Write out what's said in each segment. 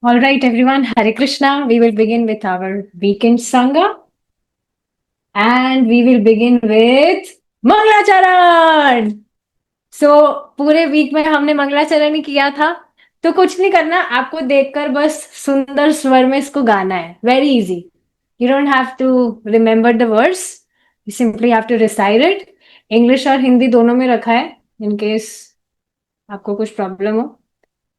All right, everyone. Hare Krishna. We will begin with our weekend Sangha. And we will begin with मंगलाचरण. सो पूरे week में हमने मंगलाचरण ही किया था. तो कुछ नहीं करना, आपको देखकर बस सुंदर स्वर में इसको गाना है. Very easy. You don't have to remember the verse. You simply have to recite it. English और हिंदी दोनों में रखा है, in case आपको कुछ प्रॉब्लम हो.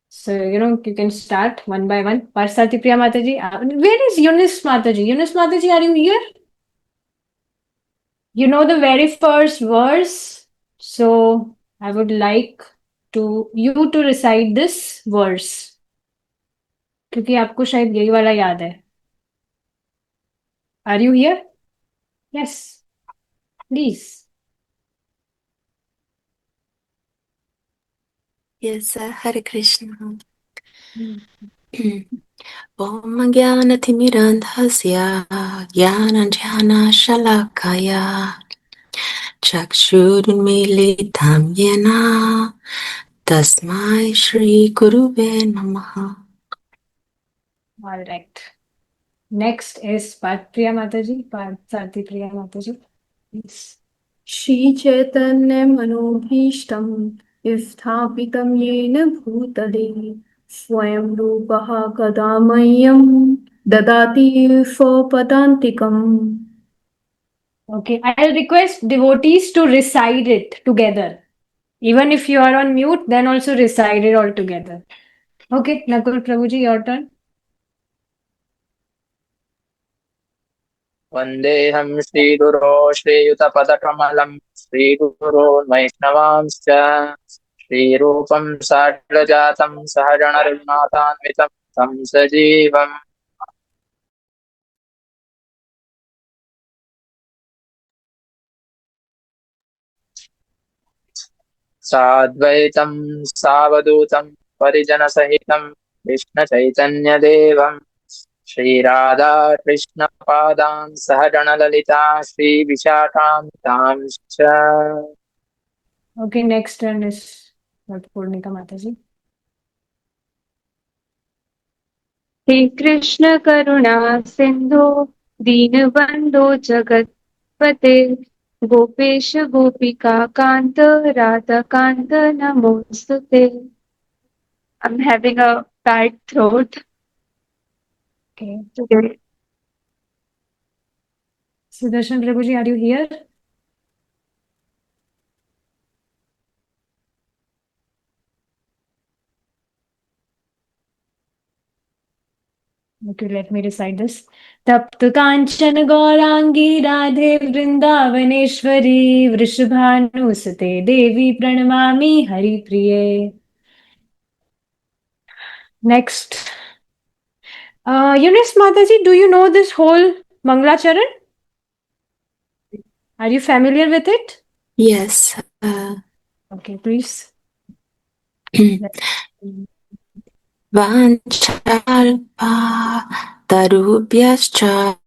So, you can start one by one. Parsati Priya Mataji. Where is Eunice Mataji? Eunice Mataji, are you here? You know the very first verse. So, I would like you to recite this verse. क्योंकि आपको शायद यही वाला याद है. Are you here? Yes. Please. Yes, Hare Krishna. Om Jnanatimirandhasya Jnananjnana-shalakaya Chakshurunmilitam Yena Tasmai Shri Gurave Namaha. All right. Next is Priya Mataji. Parsati Priya Mataji. Please. श्रीचैतन्यमनोभीष्टं स्थापितं येन भूतले स्वयं रूपः कदा मह्यं ददाति स्वपदान्तिकम्. Okay, I'll request devotees to recite it together. Even if you are on mute, then also recite it all together. Okay, Nakul Prabhuji, your turn. वन्देऽहं श्रीगुरो श्रीयुतपदकमलं श्रीगुरोन् वैष्णवांश्च श्रीरूपं साग्रजातं सहगणरघुनाथान्वितं तं सजीवम् साद्वैतं सावधूतं परिजनसहितं कृष्णचैतन्यदेवं Shri Radha कृष्णपादान् सहगणललिता श्रीविशाखान्वितांश्च. Okay, next turn is Purnika Mataji. हे कृष्ण करुणा सिंधु दीनबंधो जगत्पते गोपेश गोपिका कांत राधा कांत नमोस्तुते. I'm having a bad throat Okay. today. Sudarshan Prabhuji, are you here? Okay, let me recite this. तप्त कांचन गौरांगी राधे वृंदावनेश्वरी वृषभानुसुते देवी प्रणमामि हरिप्रिये. Next. Eunice Mataji, do you know this whole Manglacharan? Are you familiar with it? Yes. Okay, please. Vanchalpa tarubhyascha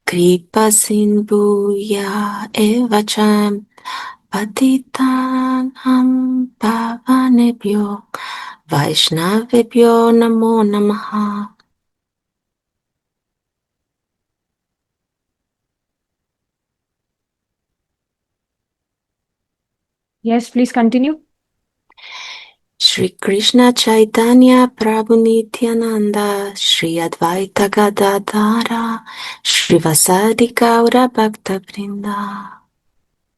kripa sindhuya evacham patitanam pavanebhyo vaishnavebhyo namo namaha. Yes, please continue. Shri Krishna Chaitanya Prabhu Nityananda Shri Advaita Gadadhara Shri Vasadi Gaura Bhakta Vrinda.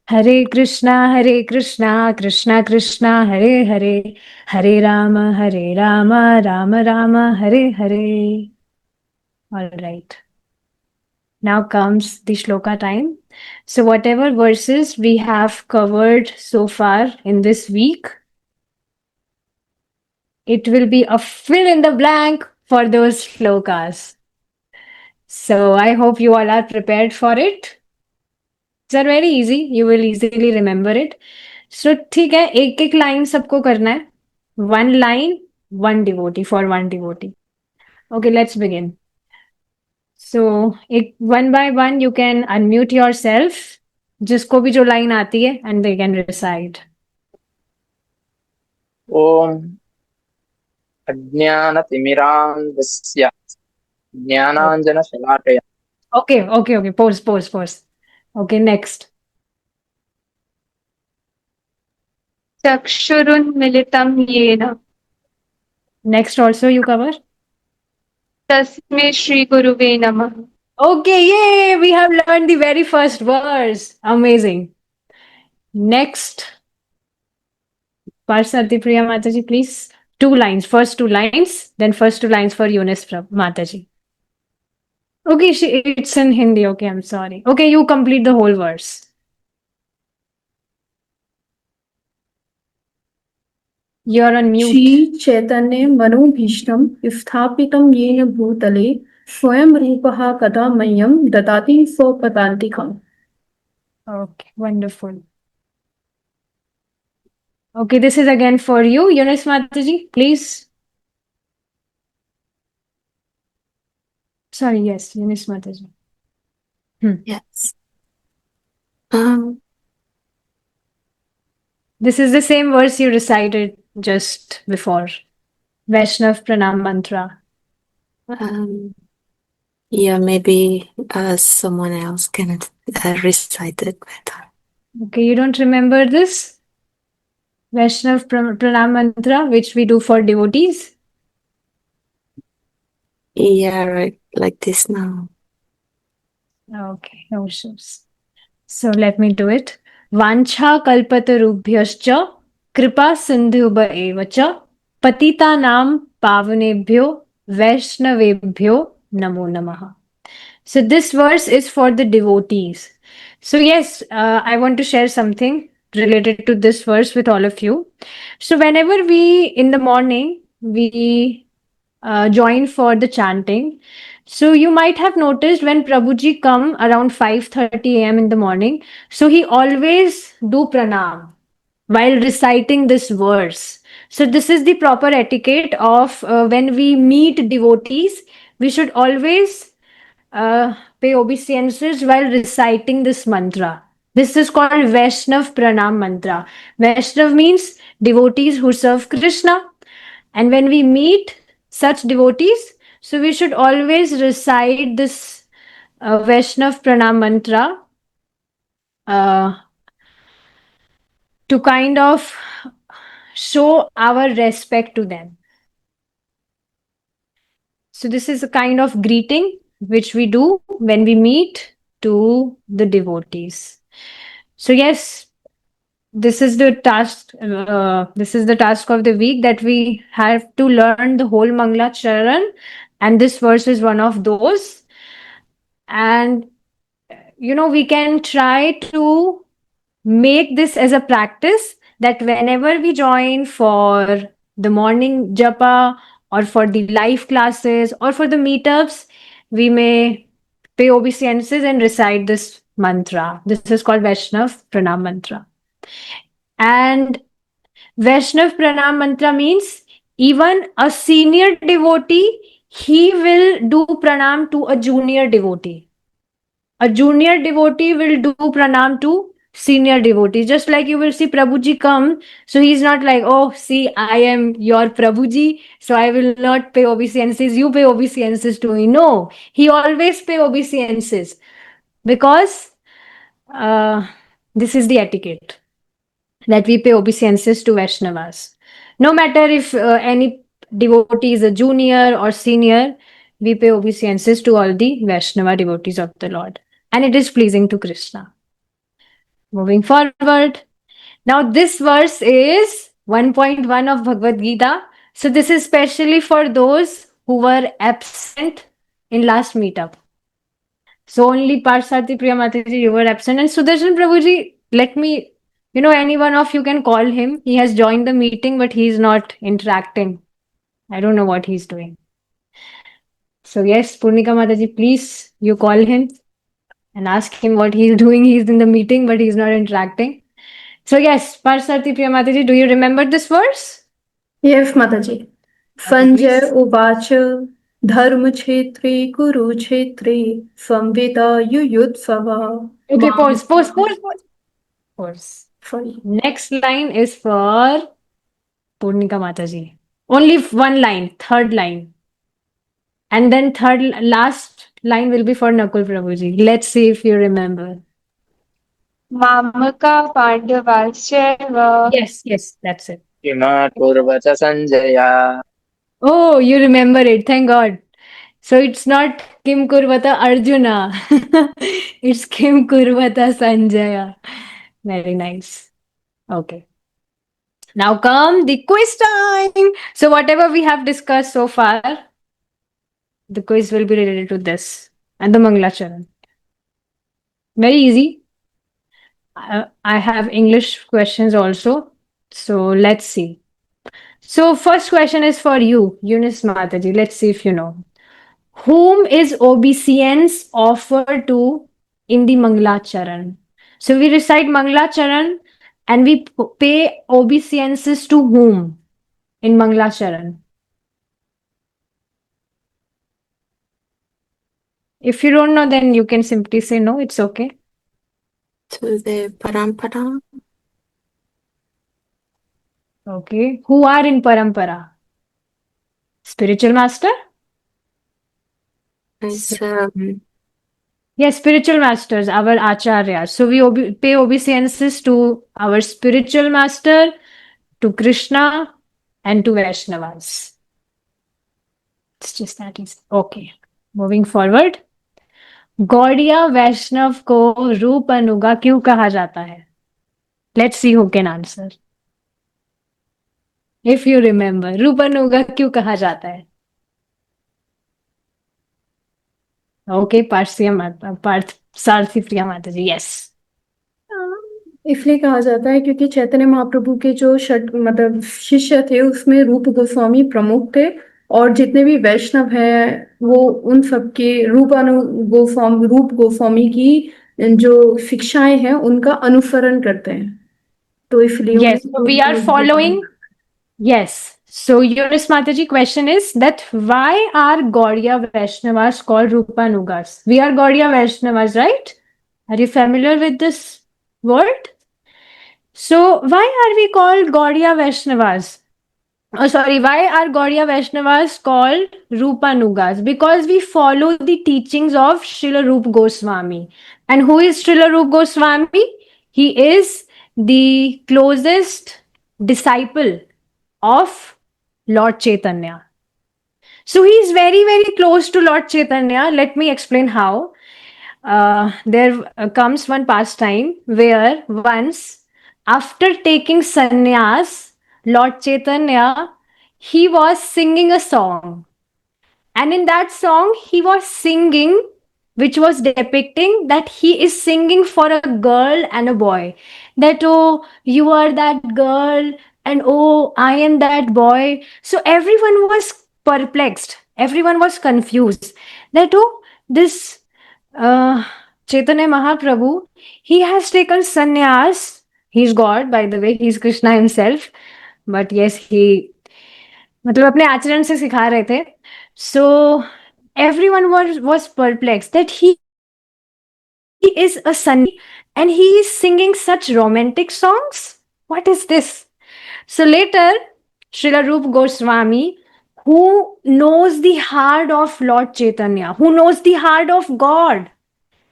Hare Krishna, Krishna Krishna, Hare Hare, Hare Rama, Rama Rama, Hare Hare. All right. Now comes the shloka time. So whatever verses we have covered so far in this week, it will be a fill in the blank for those shlokas. So I hope you all are prepared for it. These are very easy. You will easily remember it. So ठीक है, एक एक line सबको करना है. One line, one devotee for one devotee. Okay, let's begin. So one by one you can unmute yourself. जिसको भी जो line आती है and they can recite. Om अज्ञानतिमिरान्धस्य ज्ञानाञ्जनशलाकया Okay. Pause. Okay, next. चक्षुरुन्मिलितं येन Next also you cover. तस्मै श्रीगुरुवे नमः। Okay, yay! We have learned the very first verse. Amazing. Next, Parsati Priya Mataji, please. 2 lines. First 2 lines, then first 2 lines for Eunice Mataji. Okay, it's in Hindi. Okay, I'm sorry. Okay, you complete the whole verse. You're on mute. Shri Chaitanya मनोभीष्टं स्थापितं येन भूतले स्वयं रूपः कदा मह्यं ददाति स्वपदान्तिकम्। Okay, wonderful. Okay, this is again for you, Eunice Mataji, please. Sorry, yes, Eunice Mataji. Yes. This is the same verse you recited just before. Vaishnav Pranam Mantra. Yeah, maybe someone else can recite it better. Okay, you don't remember this? Vaishnav Pranam Mantra, which we do for devotees? Yeah, right, like this now. Okay, no issues. So let me do it. Vancha kalpatarubhyascha kripa sindhubha evacha patitanam pavanebhyo vaishnavebhyo namo namaha. So this verse is for the devotees. So yes, I want to share something related to this verse with all of you. So whenever we in the morning we join for the chanting, so you might have noticed when Prabhuji come around 5:30 a.m. in the morning, so he always do pranam while reciting this verse. So this is the proper etiquette of when we meet devotees, we should always pay obeisances while reciting this mantra. This is called Vaishnav Pranam Mantra. Vaishnav means devotees who serve Krishna. And when we meet such devotees, so we should always recite this Vaishnav Pranam Mantra to kind of show our respect to them. So this is a kind of greeting which we do when we meet to the devotees. So yes, this is the task. This is the task of the week, that we have to learn the whole Mangla Charan, and this verse is one of those. And we can try to make this as a practice, that whenever we join for the morning japa or for the live classes or for the meetups, we may pay obeisances and recite this mantra. This is called Vaishnav Pranam Mantra. And Vaishnav Pranam Mantra means even a senior devotee, he will do pranam to a junior devotee. A junior devotee will do pranam to senior devotee. Just like you will see Prabhuji come, so he's not like, oh, see, I am your Prabhuji, so I will not pay obeisances. You pay obeisances to me. No, he always pay obeisances, because this is the etiquette, that we pay obeisances to Vaishnavas. No matter if any devotee is a junior or senior, we pay obeisances to all the Vaishnava devotees of the Lord. And it is pleasing to Krishna. Moving forward. Now this verse is 1.1 of Bhagavad Gita. So this is specially for those who were absent in last meetup. So only Parsati Priya Mataji, you were absent. And Sudarshan Prabhuji, let me, any one of you can call him. He has joined the meeting, but he's not interacting. I don't know what he's doing. So yes, Purnika Mataji, please, you call him and ask him what he's doing. He's in the meeting, but he's not interacting. So yes, Parsati Priya Mataji, do you remember this verse? Yes, Mataji. Sanjay Uvacha Dharmkshetre Kurukshetre Samveda Yuyutsava. Okay, pause. Sorry. Next line is for Purnika Mataji. Only one line, third line. And then last line will be for Nakul Prabhuji. Let's see if you remember. मामका पाण्डवाश्चैव Yes, that's it. किमकुर्वत Sanjay Oh, you remember it. Thank God. So it's not Kim Kurvata Arjuna. It's Kim Kurvata Sanjaya. Very nice. Okay. Now come the quiz time. So whatever we have discussed so far, the quiz will be related to this and the Mangalacharan. Very easy. I have English questions also. So let's see. So first question is for you, Eunice Mataji. Let's see if you know. Whom is obeisance offered to in the Mangalacharan? So we recite Mangalacharan and we pay obeisances to whom in Mangalacharan? If you don't know, then you can simply say no, it's okay. To the Parampara. Okay. Who are in Parampara? Spiritual master? It's, Yes, spiritual masters, our acharyas. So we pay obeisances to our spiritual master, to Krishna, and to Vaishnavas. It's just that easy. Okay. Moving forward. Gaudiya वैष्णव को रूप अनुगा क्यों कहा जाता है? Let's see who can answer. If you remember, रूप अनुगा क्यों कहा जाता है? Okay, सारथी प्रिया माता जी, yes. इसलिए कहा जाता है क्योंकि चैतन्य महाप्रभु के जो मतलब शिष्य थे उसमें रूप गोस्वामी प्रमुख थे और जितने भी वैष्णव हैं वो उन सबके रूप गोस्वामी की जो शिक्षाएं हैं उनका अनुसरण करते हैं तो इसलिए Yes, so we are following. Yes. So Eunice Mataji, question is that why are Gaudiya Vaishnavas called Rupanugas? We are Gaudiya Vaishnavas, right? Are you familiar with this word? So why are we called Gaudiya Vaishnavas? Oh, sorry, why are Gaudiya Vaishnavas called Rupanugas? Because we follow the teachings of Srila Rupa Goswami. And who is Srila Rupa Goswami? He is the closest disciple of Lord Chaitanya. So he is very, very close to Lord Chaitanya. Let me explain how. There comes one pastime where once, after taking sannyas, Lord Chaitanya, he was singing a song. And in that song, he was singing, which was depicting that he is singing for a girl and a boy. That, oh, you are that girl, and oh, I am that boy. So everyone was perplexed. Everyone was confused. That, oh, this Chaitanya Mahaprabhu, he has taken sannyas. He's God, by the way. He's Krishna himself. But yes, he मतलब अपने आचरण से सिखा रहे थे. So everyone was perplexed that he is a Sunni and he is singing such romantic songs. What is this? So later, Srila Rupa Goswami, who knows the heart of Lord Chaitanya, who knows the heart of God,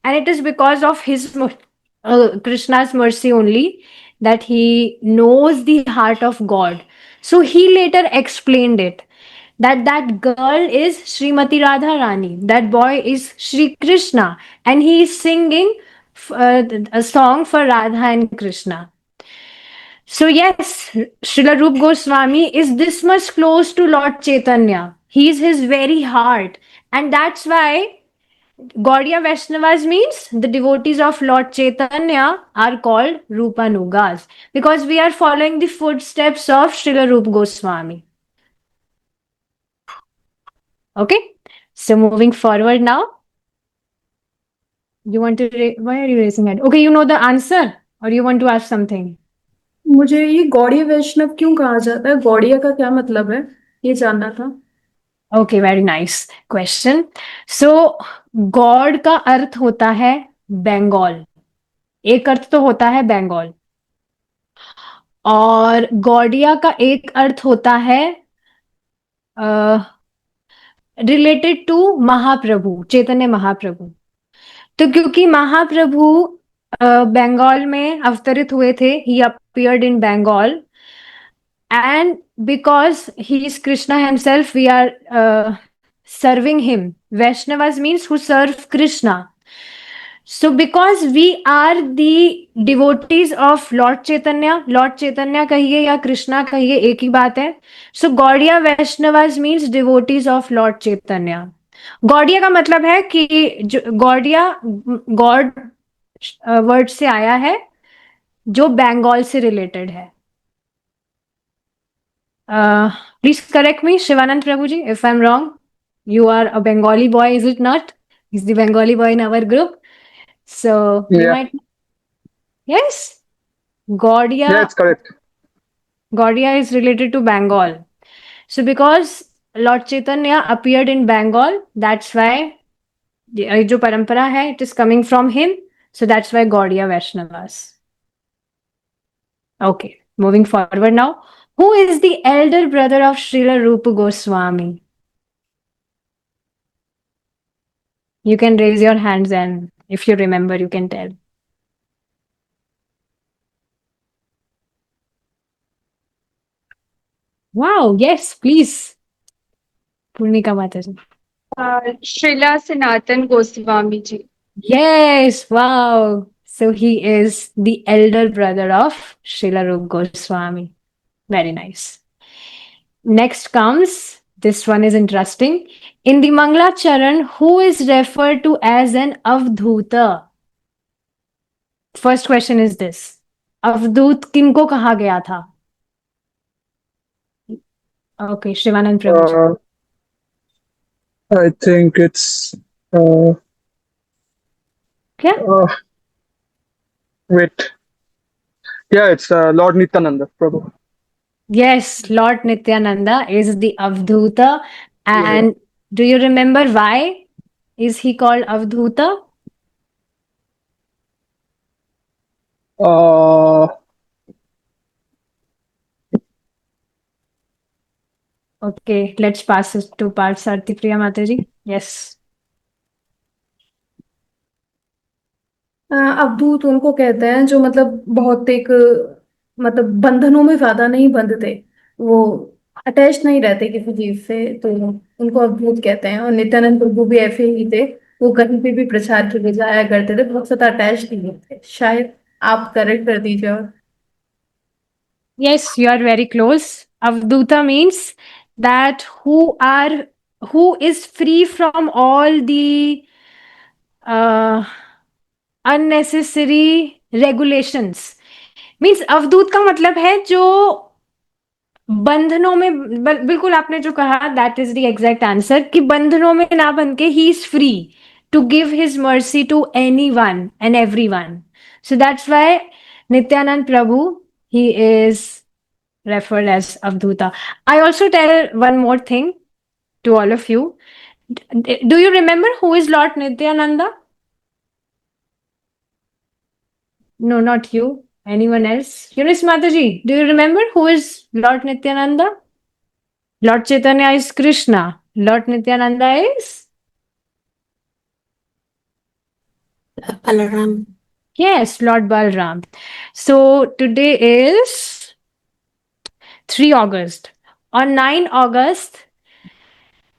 and it is because of his Krishna's mercy only that he knows the heart of God. So he later explained it that girl is Srimati Radha Rani, that boy is Sri Krishna, and he is singing a song for Radha and Krishna. So yes, Srila Rupa Goswami is this much close to Lord Chaitanya. He is his very heart, and that's why Gaudiya Vaishnavas means the devotees of Lord Chaitanya are called Rupanugas because we are following the footsteps of Srila Rupa Goswami. Okay, so moving forward now. You want to, why are you raising it? Okay, you know the answer or you want to ask something? मुझे ये गौड़ीय वैष्णव क्यों कहा जाता है गौड़िया का क्या मतलब है ये जानना था Okay, very nice question. So, God का अर्थ होता है बंगाल. एक अर्थ तो होता है बंगाल और गौड़िया का एक अर्थ होता है रिलेटेड टू महाप्रभु, चैतन्य महाप्रभु। तो क्योंकि महाप्रभु बंगाल में अवतरित हुए थे, he appeared in Bengal, and because he is Krishna himself, we are serving him. Vaishnavas means who serve Krishna. So because we are the devotees of Lord Chaitanya कहिए या कृष्णा कहिए एक ही बात है. So Gaudiya Vaishnavas means devotees of Lord Chaitanya. Gaudiya का मतलब है कि गौड़िया गॉड वर्ड से आया है जो बंगाल से रिलेटेड है. Please correct me, Shivanand Prabhuji, if I'm wrong. You are a Bengali boy, is it not? He's the Bengali boy in our group. So you Yeah. might. Yes? Yeah, Gaudiya it's correct. is related to Bengal. So because Lord Chaitanya appeared in Bengal, that's why जो परंपरा है, it is coming from him. So that's why Gaudiya Vaishnavas. Okay, moving forward now. Who is the elder brother of Srila Rupa Goswami? You can raise your hands and if you remember, you can tell. Wow, yes, please. Purnika Mataji. Srila Sanatan Goswami ji. Yes, wow. So he is the elder brother of Srila Rupa Goswami. Very nice. Next comes, this one is interesting. In the Mangla Charan, who is referred to as an Avdhuta? First question is this. अवधूत किनको कहा गया था? Okay, Shivanand Prabhu. I think it's क्या? wait. Yeah, it's Lord Nityananda Prabhu. Yes, Lord Nityananda is the Avdhuta. And do you remember why is he called Avdhuta? Uh, Okay, let's pass it to Parth Priya Mataji. Yes. अवधूत उनको कहते हैं जो मतलब बहुत एक मतलब बंधनों में ज्यादा नहीं बंधते, वो अटैच नहीं रहते किसी चीज से, तो उनको अवधूत कहते हैं। और नित्यानंद प्रभु भी ऐसे ही थे, वो कहीं पे भी प्रचार के लिए जाया करते थे, बहुत ज्यादा अटैच नहीं होते। शायद आप करेक्ट कर दीजिए। और Yes, you are very close. Avdhuta means that who is free from all the unnecessary regulations. Means अवधूत का मतलब है जो बंधनों में, बिल्कुल आपने जो कहा that is the exact answer, कि बंधनों में ना बन के he is free to give his mercy to anyone and everyone. So that's why Nityanand Prabhu he is referred as Avdhuta. I also tell one more thing to all of you. Do you remember who is Lord Nityananda? No, not you. Anyone else? Eunice Mataji, do you remember who is Lord Nityananda? Lord Chaitanya is Krishna. Lord Nityananda is? Balaram. Yes, Lord Balram. So today is 3 August. On 9 August,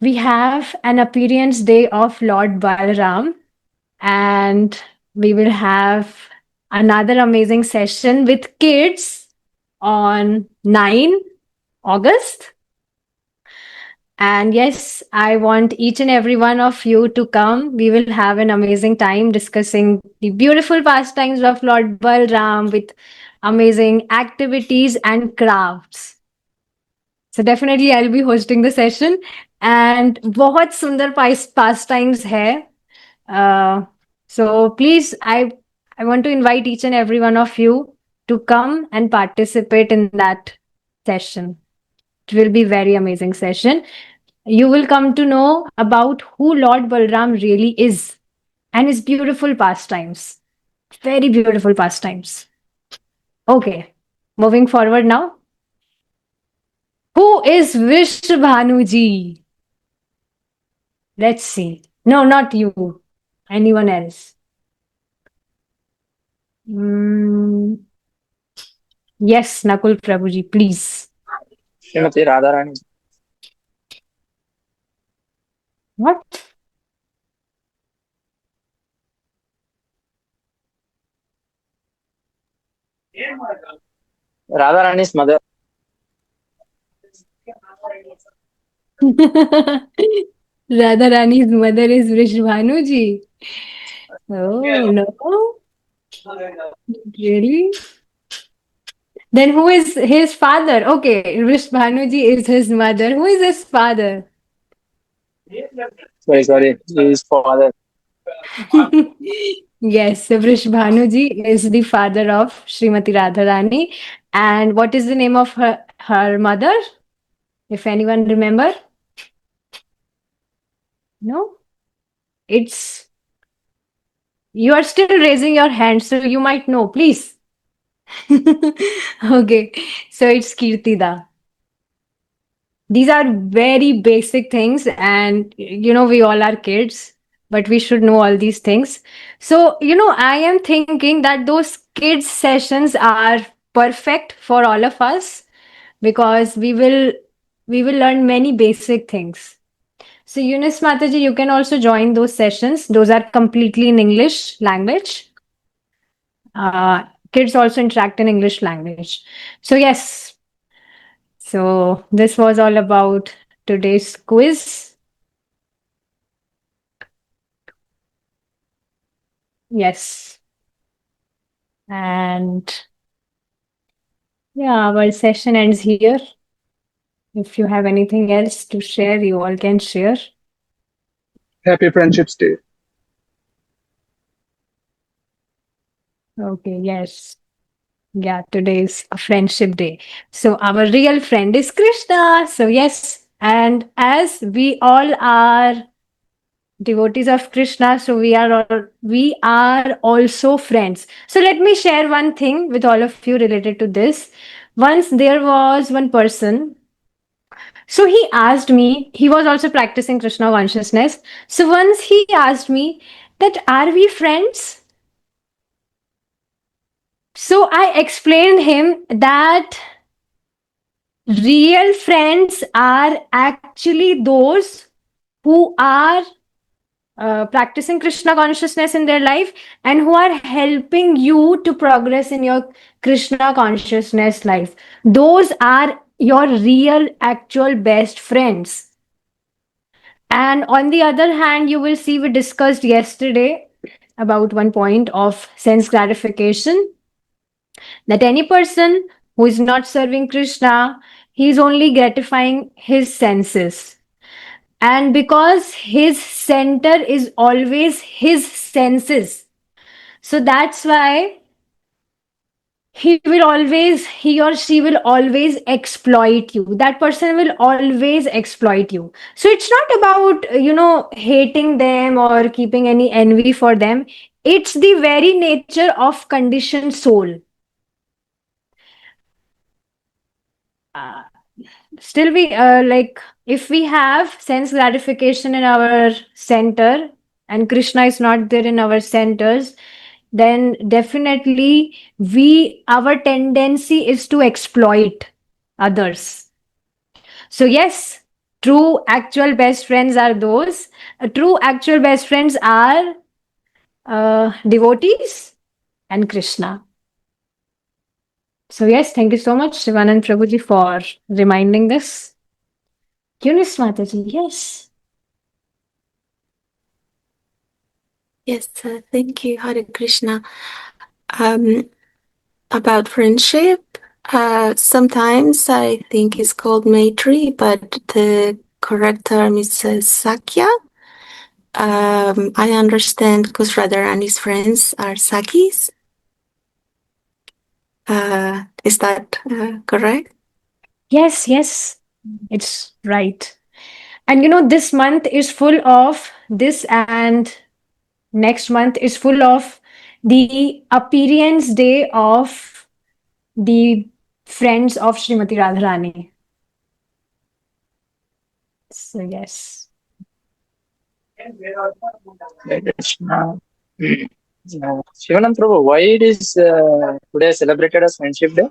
we have an appearance day of Lord Balram, and we will have another amazing session with kids on 9 August. And yes, I want each and every one of you to come. We will have an amazing time discussing the beautiful pastimes of Lord Balram with amazing activities and crafts. So definitely I'll be hosting the session. And बहुत सुंदर pastimes है. So please, I want to invite each and every one of you to come and participate in that session. It will be very amazing session. You will come to know about who Lord Balram really is and his beautiful pastimes. Very beautiful pastimes. Okay, moving forward now. Who is Vrishabhanuji? Let's see. No, not you. Anyone else? Mm, yes, Nakul Prabhuji, please. Shrimati Radha Rani What? Radha Rani's mother. Radharani's mother is Vrishabhanuji. Oh, no. Really? Then who is his father? Okay, Vrishabhanuji is his mother. Who is his father? Sorry, his father. Yes, so Vrishabhanuji is the father of Srimati Radharani. And what is the name of her mother? If anyone remember? No? It's you are still raising your hand, so you might know, please. Okay, so it's Kirtida. These are very basic things, and we all are kids, but we should know all these things. So, I am thinking that those kids sessions are perfect for all of us because we will learn many basic things. So, Eunice Mataji, you can also join those sessions. Those are completely in English language. Kids also interact in English language. So, yes. So, this was all about today's quiz. Yes. And yeah, our session ends here. If you have anything else to share, you all can share. Happy Friendships Day. Okay, yes. Yeah, today is a friendship day. So our real friend is Krishna. So yes, and as we all are devotees of Krishna, so we are also friends. So let me share one thing with all of you related to this. Once there was one person. So he asked me, he was also practicing Krishna consciousness. So once he asked me that, are we friends? So I explained him that real friends are actually those who are practicing Krishna consciousness in their life and who are helping you to progress in your Krishna consciousness life. Those are your real, actual best friends. And on the other hand, you will see we discussed yesterday about one point of sense gratification that any person who is not serving Krishna, he is only gratifying his senses. And because his center is always his senses, so that's why he or she will always exploit you. That person will always exploit you. So it's not about hating them or keeping any envy for them. It's the very nature of conditioned soul. uh, Still we like, if we have sense gratification in our center and Krishna is not there in our centers, then definitely our tendency is to exploit others. So yes, true actual best friends are those. True actual best friends are devotees and Krishna. So yes, thank you so much, Shivanand Prabhuji, for reminding this. Eunice Mataji, yes. Yes, thank you, Hare Krishna. About friendship, sometimes I think it's called Maitri, but the correct term is Sakya. I understand because Radharani's friends are Sakis. Is that correct? Yes, it's right. And this month is full of this, and next month is full of the appearance day of the friends of Srimati Radharani. So yes. Hare Krishna. Shivanand Prabhu, why it is today celebrated as Friendship Day?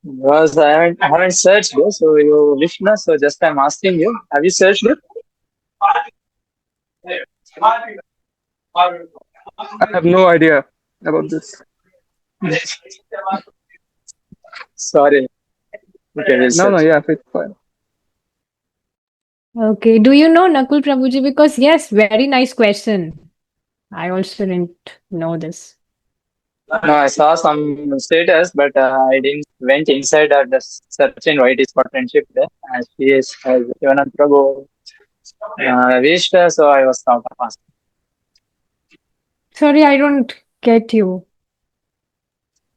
Because I haven't searched it, so you listener, so just I'm asking you, have you searched it? I have no idea about this. Sorry. Okay, we'll No, search. yeah, it's fine. Okay. Do you know Nakul Prabhuji? Because yes, very nice question. I also didn't know this. No, I saw some status, but I didn't went inside at the searching why it is for Friendship Day. As she is as Shivanand Prabhu wished her, so I was thought of asking. Sorry, I don't get you.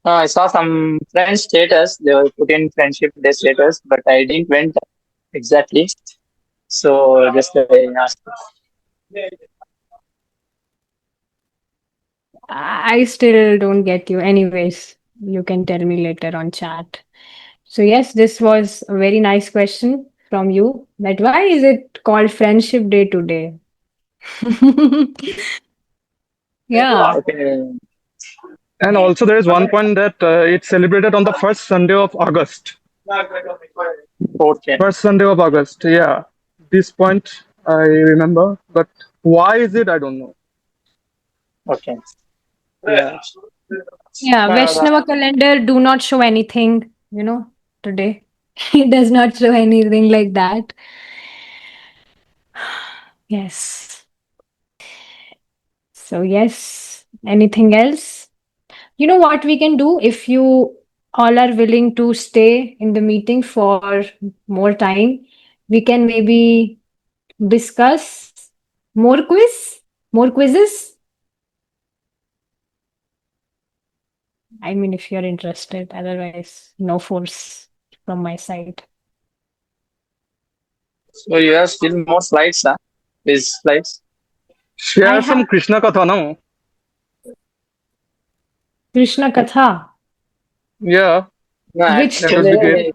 I saw some friend status. They were put in Friendship Day status, but I didn't went exactly. So just I asked. I still don't get you. Anyways, you can tell me later on chat. So yes, this was a very nice question from you. That why is it called Friendship Day today? Yeah. Okay. And also, there is one point that it's celebrated on the first Sunday of August. Okay. First Sunday of August. Yeah, this point I remember, but why is it? I don't know. Okay. Yeah. Yeah, Vaishnava calendar do not show anything, today. It does not show anything like that. Yes. So yes, anything else? You know what we can do if you all are willing to stay in the meeting for more time, we can maybe discuss more quizzes. I mean, if you're interested, otherwise, no force from my side. So you have still more slides, huh? These slides. I Share some have Krishna Katha, no? Krishna Katha. Yeah, No, Which that would be great.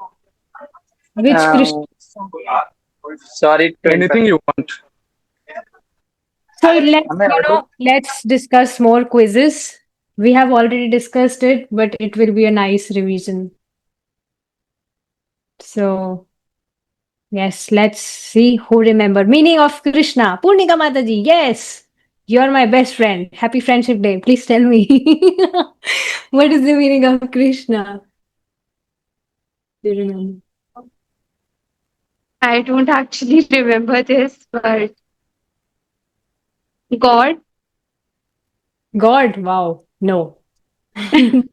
actually, Krishna? uh, sorry to interrupt. Anything you want. So let's, Am I audible? let's discuss more quizzes. We have already discussed it, but it will be a nice revision. So yes, let's see who remember. Meaning of Krishna. Purnika Mataji, yes. You're my best friend. Happy Friendship Day. Please tell me. What is the meaning of Krishna? Do you remember? I don't actually remember this, but God. God? Wow. No. Nakul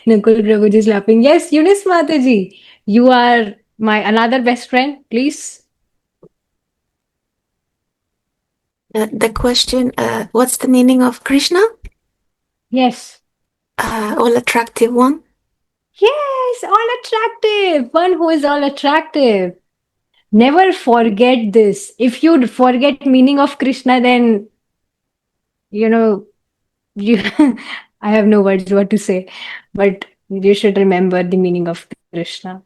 Prabhuji is laughing. Yes, Eunice Mataji. You are my another best friend. Please. The question, what's the meaning of Krishna? Yes. All attractive one. Yes, all attractive. One who is all attractive. Never forget this. If you forget meaning of Krishna, then you you I have no words what to say, but you should remember the meaning of Krishna.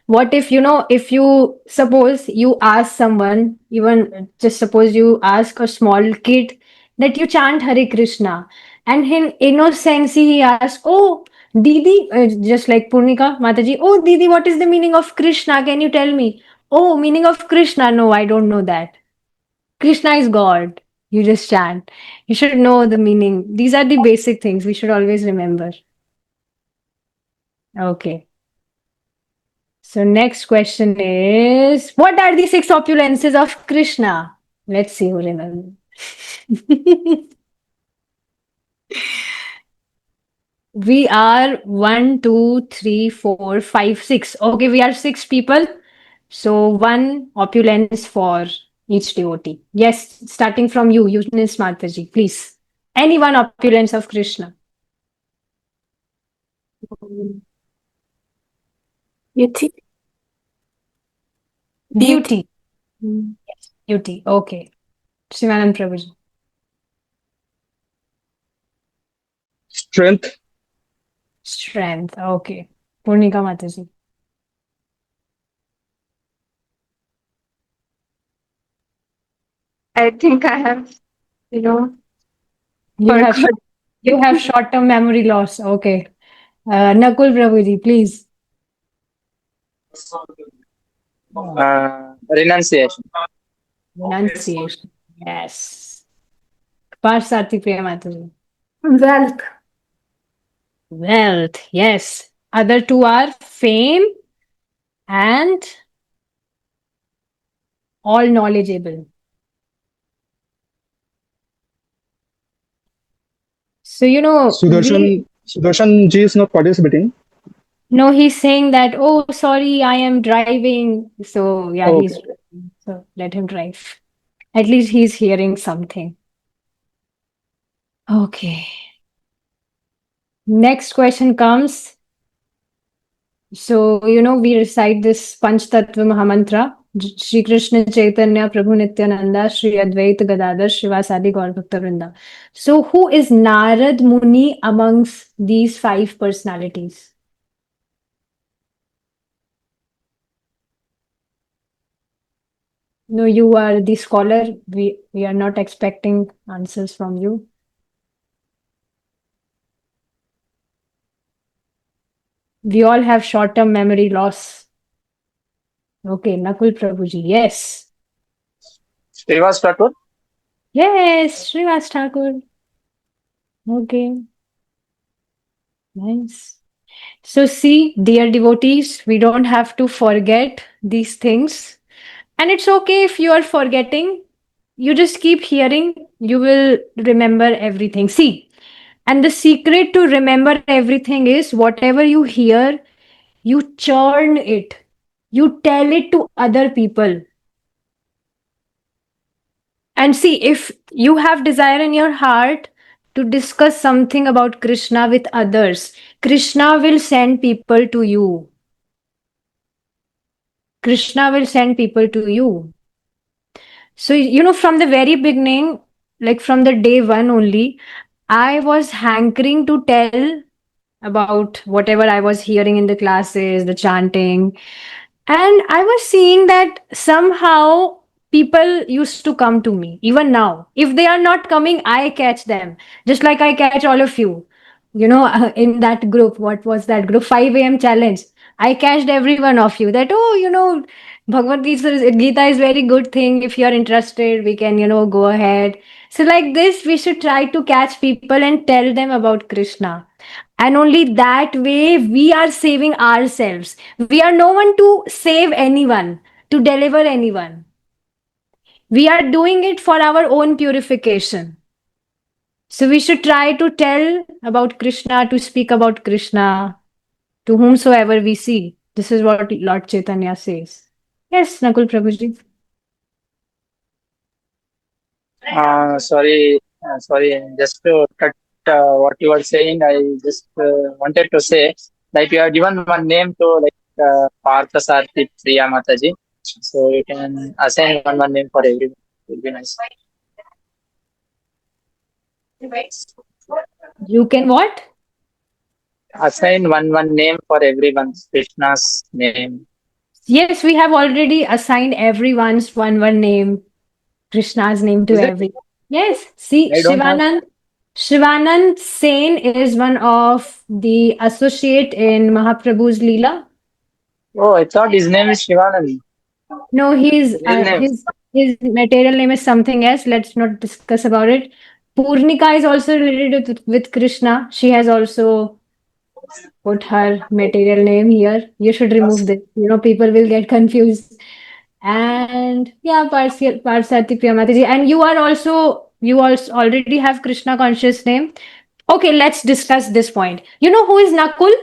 What if if you suppose you ask someone, even just suppose you ask a small kid that you chant Hare Krishna, and in innocence he asks, "Oh, Didi," just like Purnika Mataji, "Oh, Didi, what is the meaning of Krishna? Can you tell me?" "Oh, meaning of Krishna? No, I don't know that. Krishna is God. You just chant. You should know the meaning. These are the basic things we should always remember." Okay. So next question is, what are the six opulences of Krishna? Let's see who remembers. We are 1, 2, 3, 4, 5, 6. Okay, we are 6 people. So one opulence for each devotee. Yes, starting from you, Eunice Mataji, please. Any one opulence of Krishna. Beauty. Beauty. Yes, beauty. Okay. Shivanand Prabhuji. Strength. Strength. Okay. Purnika Mataji. I think I have, you know, You have forgot. you have short-term memory loss. Okay. Nakul Prabhuji, please. Renunciation. Pronunciation. Yes. Parsati Priya Mataji. Wealth. Wealth. Yes. Other two are fame and all knowledgeable. So, Sudarshan ji is not participating. no, he's saying that, oh, sorry, I am driving. So, yeah, Okay. he's so let him drive. At least he's hearing something. Okay. Next question comes. So, we recite this Panch Tattva Mahamantra. Shri Krishna Chaitanya Prabhu Nityananda Shri Advaita Gadadhar Srivasadi Gaur Bhakta Vrinda. So, who is Narad Muni amongst these five personalities? No, you are the scholar. We are not expecting answers from you. We all have short-term memory loss. Okay, Nakul Prabhuji. Yes. Srivas Thakur. Yes, Srivas Thakur. Okay. Nice. So see, dear devotees, we don't have to forget these things. And it's okay if you are forgetting. You just keep hearing, you will remember everything. See, and the secret to remember everything is whatever you hear, you churn it. You tell it to other people. And see, if you have desire in your heart to discuss something about Krishna with others, Krishna will send people to you. Krishna will send people to you. So, from the very beginning, like from the day one only, I was hankering to tell about whatever I was hearing in the classes, the chanting. And I was seeing that somehow people used to come to me, even now. If they are not coming, I catch them, just like I catch all of you. In that group, what was that group? 5 a.m. challenge. I catched every one of you that, oh, Bhagavad Gita is very good thing. If you're interested, we can, go ahead. So, like this, we should try to catch people and tell them about Krishna. And only that way we are saving ourselves. We are no one to save anyone, to deliver anyone. We are doing it for our own purification. So we should try to tell about Krishna, to speak about Krishna to whomsoever we see. This is what Lord Chaitanya says. Yes, Nakul Prabhuji. Sorry. Just to cut what you were saying, I just wanted to say, like you have given one name to Partha Sarthi Priya Mataji, so you can assign one name for everyone. It will be nice. You can what? Assign one name for everyone. Krishna's name. Yes, we have already assigned everyone's one name, Krishna's name to Is it? everyone. Yes, see, I don't have. Shivanand Sen is one of the associate in Mahaprabhu's Leela. Oh, I thought his name is Shivanand. No, Real name. his material name is something else. Let's not discuss about it. Purnika is also related with Krishna. She has also put her material name here. You should remove this. People will get confused. And yeah, Parsati Priyamataji. And you also already have Krishna conscious name. Okay, let's discuss this point. You know who is Nakul?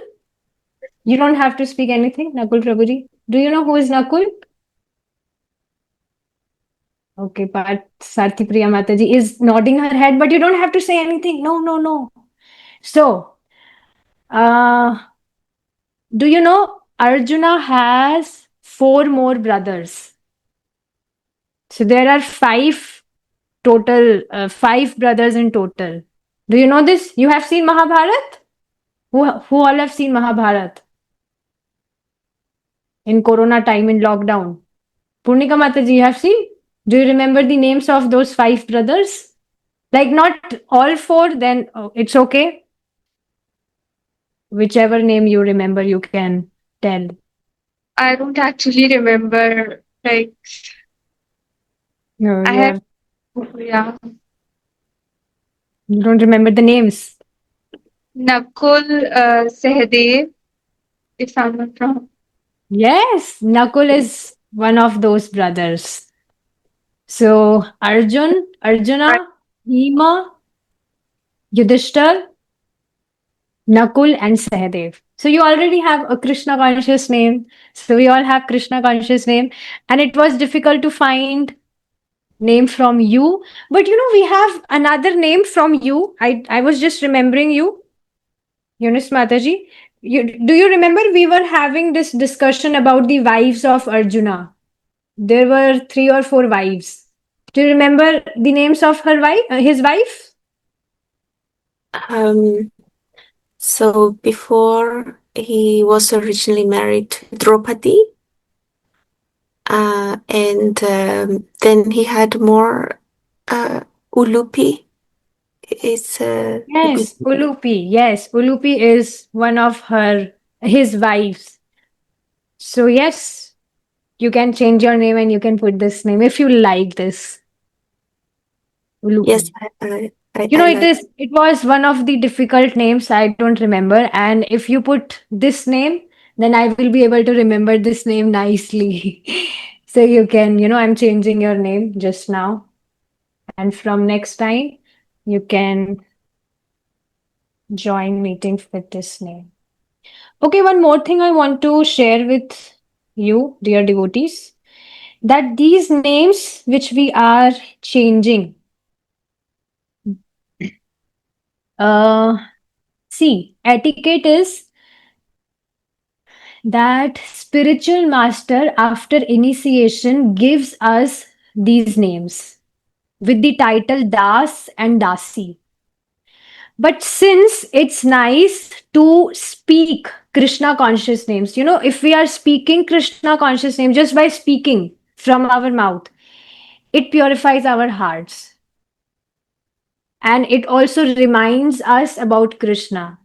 You don't have to speak anything, Nakul Prabhuji. Do you know who is Nakul? Okay, Parsati Priyamataji is nodding her head, but you don't have to say anything. No, no, no. So, uh, do you know Arjuna has 4 more brothers? So there are five brothers in total. Do you know this? You have seen Mahabharat? Who all have seen Mahabharat in Corona time in lockdown? Purnika Mataji, you have seen? Do you remember the names of those 5 brothers? Like not all 4, then it's okay. Whichever name you remember, you can tell. I don't actually remember. Like, No, I you have, have, yeah, you don't remember the names. Nakul, Sahadev, if I'm not wrong. Yes, Nakul is one of those brothers. So Arjuna, Bhima, Yudhishthir, Nakul, and Sahadev. So you already have a Krishna conscious name. So we all have Krishna conscious name, and it was difficult to find name from you. But we have another name from you. I was just remembering you, Eunice Mataji. Do you remember we were having this discussion about the wives of Arjuna? There were 3 or 4 wives. Do you remember the names of his wife? So before he was originally married to Draupadi, and then he had more. Ulupi is Yes, Ulupi. Yes, Ulupi is one of his wives. So yes, you can change your name and you can put this name if you like this. Ulupi. yes, I like. It was one of the difficult names I don't remember. And if you put this name, then I will be able to remember this name nicely. So you can, I'm changing your name just now. And from next time, you can join meetings with this name. Okay, one more thing I want to share with you, dear devotees, that these names which we are changing, see, etiquette is that spiritual master after initiation gives us these names with the title Das and Dasi. But since it's nice to speak Krishna conscious names, if we are speaking Krishna conscious names just by speaking from our mouth, it purifies our hearts. And it also reminds us about Krishna.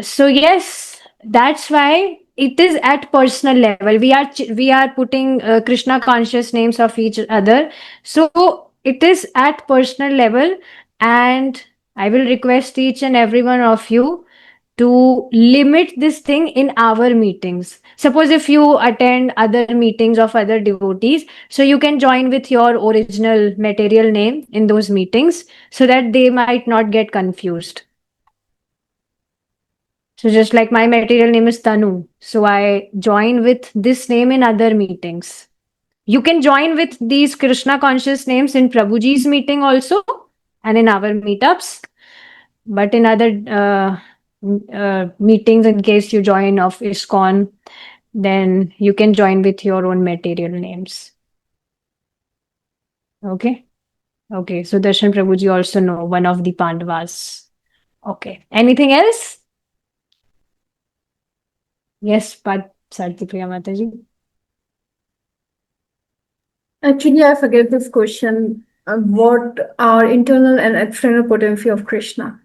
So yes, that's why it is at personal level. We are putting Krishna conscious names of each other. So it is at personal level, and I will request each and every one of you to limit this thing in our meetings. Suppose if you attend other meetings of other devotees, so you can join with your original material name in those meetings so that they might not get confused. So just like my material name is Tanu, so I join with this name in other meetings. You can join with these Krishna conscious names in Prabhuji's meeting also and in our meetups. But in other meetings, in case you join of ISKCON, then you can join with your own material names. Okay. Okay. So Darshan Prabhuji also know one of the Pandavas. Okay. Anything else? Yes, Sartipriya Mataji. Actually, I forget this question. What are internal and external potency of Krishna?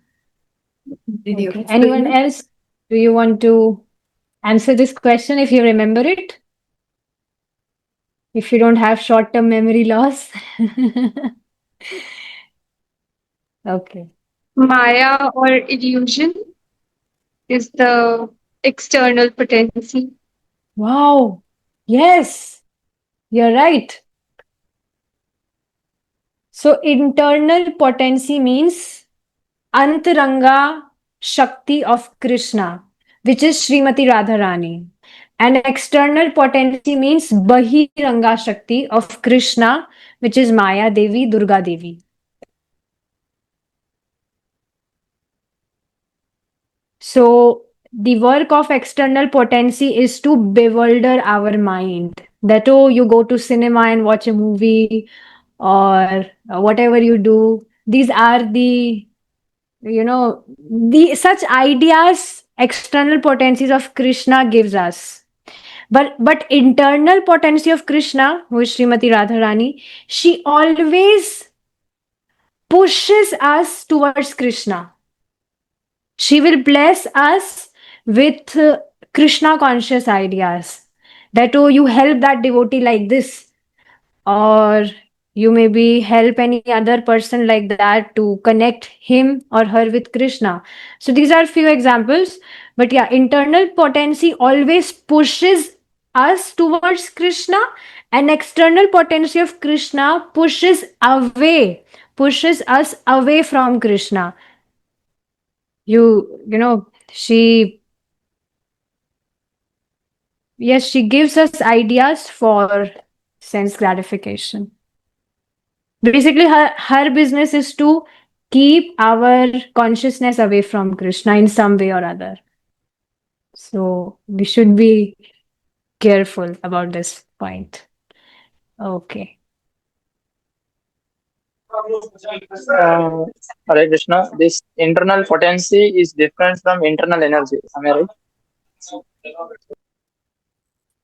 Did you Okay. explain Anyone it? else? Do you want to answer this question if you remember it? If you don't have short-term memory loss. Okay. Maya or illusion is the external potency. Wow. Yes, you're right. So internal potency means Antaranga Shakti of Krishna, which is Srimati Radharani. And external potency means Bahiranga Shakti of Krishna, which is Maya Devi, Durga Devi. So the work of external potency is to bewilder our mind. That, oh, you go to cinema and watch a movie or whatever you do. These are the the such ideas, external potencies of Krishna gives us. But internal potency of Krishna, who is Srimati Radharani, she always pushes us towards Krishna. She will bless us with Krishna conscious ideas. That, oh, you help that devotee like this, or you maybe help any other person like that to connect him or her with Krishna. So these are few examples. But yeah, internal potency always pushes us towards Krishna, and external potency of Krishna pushes us away from Krishna. She gives us ideas for sense gratification. Basically, her business is to keep our consciousness away from Krishna in some way or other. So we should be careful about this point. Okay. Hare Krishna, this internal potency is different from internal energy. Am I right?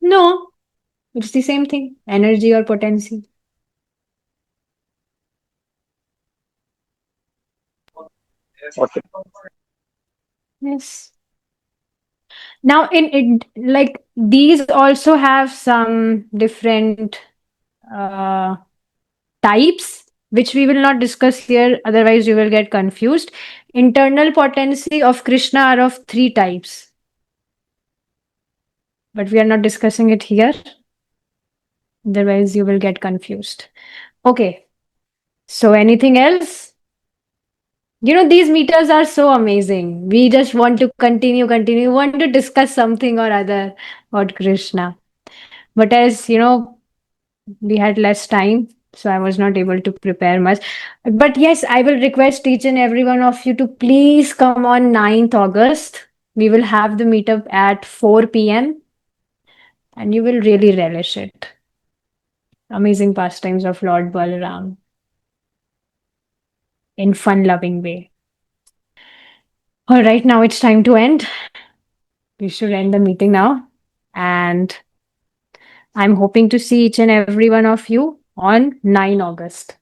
No, it's the same thing. Energy or potency. Okay. Yes. Now, in it, like these also have some different types, which we will not discuss here, otherwise, you will get confused. Internal potency of Krishna are of 3 types, but we are not discussing it here, otherwise, you will get confused. Okay, so anything else? These meters are so amazing. We just want to continue, want to discuss something or other about Krishna. But as we had less time, so I was not able to prepare much. But yes, I will request each and every one of you to please come on 9th August. We will have the meetup at 4 p.m. and you will really relish it. Amazing pastimes of Lord Balaram in fun-loving way. All right, now it's time to end. We should end the meeting now. And I'm hoping to see each and every one of you on 9 August.